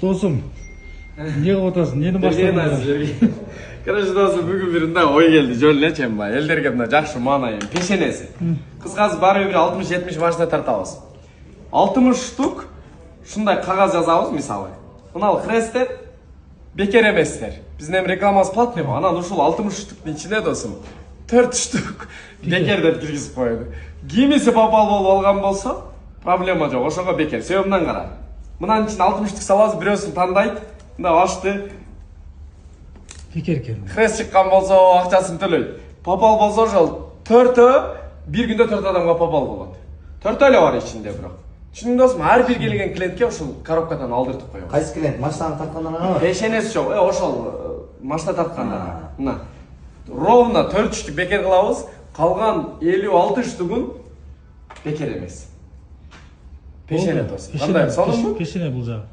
Досым, не кылып атасың? Нени баштадың? Короче, досым, бүгүн бир мындай ой келди, жөн эле чемба. Элдерге мына жакшы маана эми пешенеси. Кыскасы баары бир 60-70 машина тартабыз. 60 штук ушундай кагаз жазабыз, мисалы. Мына хрестер бекер эместер. Биздин эми рекламабыз платный го. Анан ушул 60 штуктун ичине досум 4 штук бекер деп киргизип коёду. Кимиси попал болуп алган болсо, проблема жок. Ошого бекер. Себебинен кара. Мынанын ичине 60 штук салабыз, бирөөсүн тандайт. Мына ашты. Бекер экен. Хрест чыккан болсо акчасын төлөйт. Попал болсо ошол 4 бир күндө 4 адамга попал болот. 4 эле бар ичинде бирок. Түшүндүң досум, ар бир келген клиентке ушул коробкадан алдыртып коебуз. Кайсы клиент? Машинаны тарткандар бар? Пешенеси жок. Ошол машина тарткандар. Мына ровно 4 штук бекер кылабыз, калган 56 штугун бекер эмес. Пешене досум. Кандай сонунбу? Пешене бул жагы.